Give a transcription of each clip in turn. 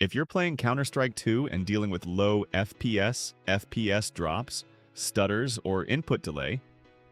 If you're playing Counter-Strike 2 and dealing with low FPS drops, stutters, or input delay,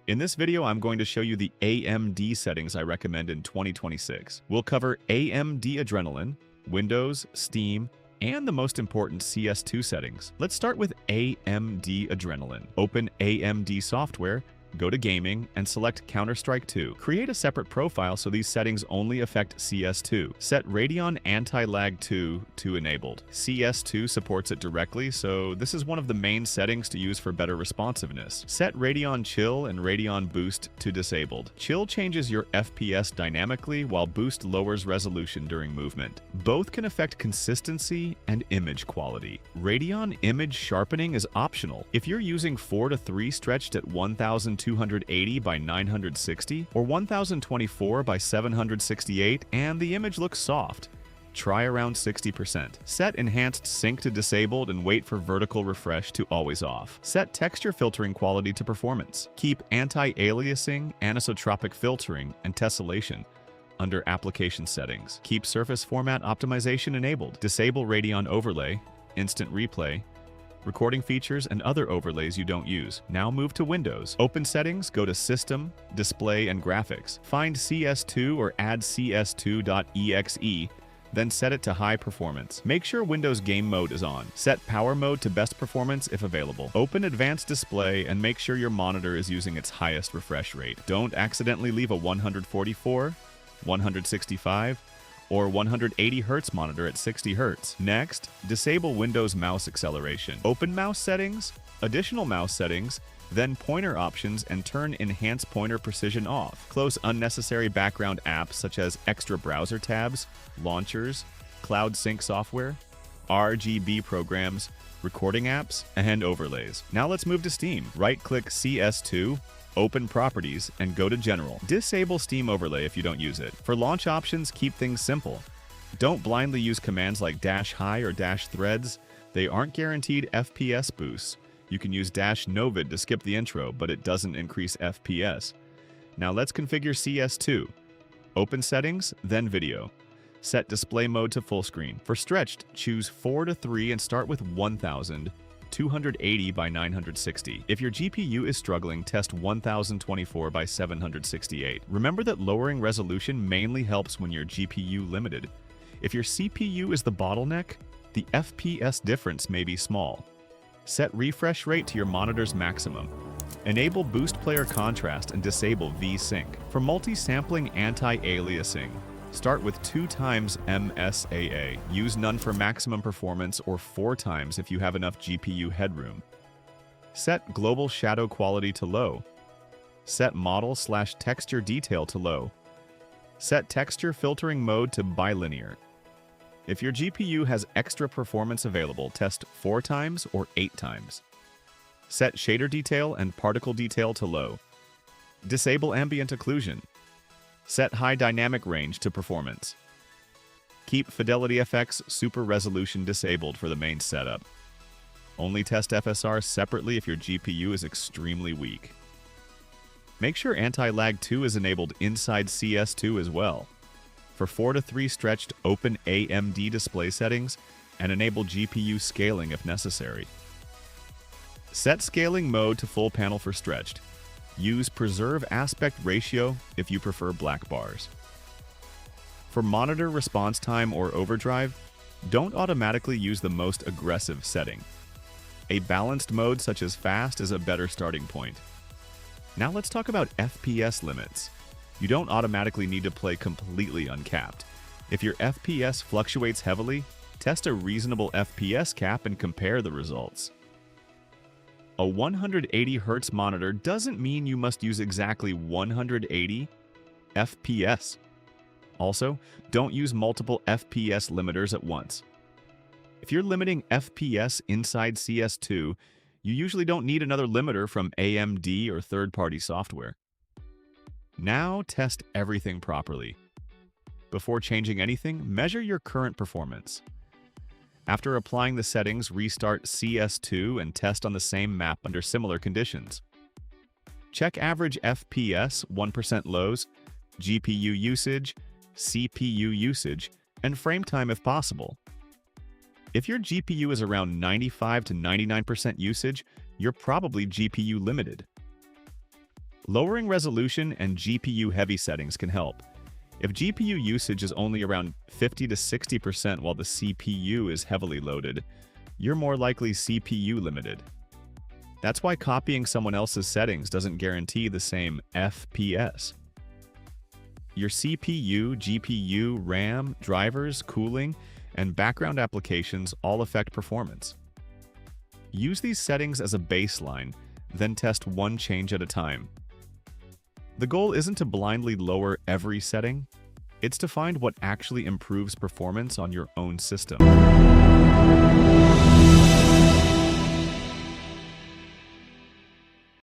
in this video I'm going to show you the AMD settings I recommend in 2026. We'll cover AMD Adrenalin, Windows, Steam, and the most important CS2 settings. Let's start with AMD Adrenalin. Open AMD software, go to Gaming, and select Counter-Strike 2. Create a separate profile so these settings only affect CS2. Set Radeon Anti-Lag 2 to Enabled. CS2 supports it directly, so this is one of the main settings to use for better responsiveness. Set Radeon Chill and Radeon Boost to Disabled. Chill changes your FPS dynamically, while Boost lowers resolution during movement. Both can affect consistency and image quality. Radeon Image Sharpening is optional. If you're using 4:3 stretched at 1280 by 960 or 1024 by 768 and the image looks soft, try around 60%. Set Enhanced Sync to Disabled and wait for Vertical Refresh to Always Off. Set Texture Filtering Quality to Performance. Keep Anti-Aliasing, Anisotropic Filtering, and Tessellation under Application Settings. Keep Surface Format Optimization enabled. Disable Radeon Overlay, Instant Replay, recording features, and other overlays you don't use. Now move to Windows. Open Settings, go to System, Display, and Graphics. Find CS2 or add cs2.exe, then set it to High Performance. Make sure Windows Game Mode is on. Set Power Mode to Best Performance if available. Open Advanced Display and make sure your monitor is using its highest refresh rate. Don't accidentally leave a 144, 165, or 180 Hz monitor at 60 Hz. Next, disable Windows mouse acceleration. Open mouse settings, additional mouse settings, then pointer options, and turn Enhance Pointer Precision off. Close unnecessary background apps such as extra browser tabs, launchers, cloud sync software, RGB programs, recording apps, and overlays. Now let's move to Steam. Right-click CS2, open Properties, and go to General. Disable Steam Overlay if you don't use it. For launch options, keep things simple. Don't blindly use commands like -high or -threads. They aren't guaranteed FPS boosts. You can use -novid to skip the intro, but it doesn't increase FPS. Now let's configure CS2. Open Settings, then Video. Set Display Mode to Full Screen. For Stretched, choose 4:3 and start with 1280 by 960. If your GPU is struggling, test 1024 by 768. Remember that lowering resolution mainly helps when your GPU limited. If your CPU is the bottleneck, the FPS difference may be small. Set refresh rate to your monitor's maximum. Enable Boost Player Contrast and disable V-Sync. For multi-sampling anti-aliasing, start with 2x MSAA. Use none for maximum performance or 4x if you have enough GPU headroom. Set Global Shadow Quality to low. Set Model/Texture Detail to low. Set Texture Filtering Mode to bilinear. If your GPU has extra performance available, test 4x or 8x. Set Shader Detail and Particle Detail to low. Disable Ambient Occlusion. Set High Dynamic Range to Performance. Keep Fidelity FX Super Resolution disabled for the main setup. Only test FSR separately if your GPU is extremely weak. Make sure Anti-Lag 2 is enabled inside CS2 as well. For 4:3 stretched, open AMD display settings and enable GPU scaling if necessary. Set Scaling Mode to Full Panel for Stretched. Use Preserve Aspect Ratio if you prefer black bars. For monitor response time or overdrive, don't automatically use the most aggressive setting. A balanced mode such as Fast is a better starting point. Now let's talk about FPS limits. You don't automatically need to play completely uncapped. If your FPS fluctuates heavily, test a reasonable FPS cap and compare the results. A 180 Hz monitor doesn't mean you must use exactly 180 FPS. Also, don't use multiple FPS limiters at once. If you're limiting FPS inside CS2, you usually don't need another limiter from AMD or third-party software. Now test everything properly. Before changing anything, measure your current performance. After applying the settings, restart CS2 and test on the same map under similar conditions. Check average FPS, 1% lows, GPU usage, CPU usage, and frame time if possible. If your GPU is around 95 to 99% usage, you're probably GPU limited. Lowering resolution and GPU-heavy settings can help. If GPU usage is only around 50 to 60% while the CPU is heavily loaded, you're more likely CPU limited. That's why copying someone else's settings doesn't guarantee the same FPS. Your CPU, GPU, RAM, drivers, cooling, and background applications all affect performance. Use these settings as a baseline, then test one change at a time. The goal isn't to blindly lower every setting, it's to find what actually improves performance on your own system.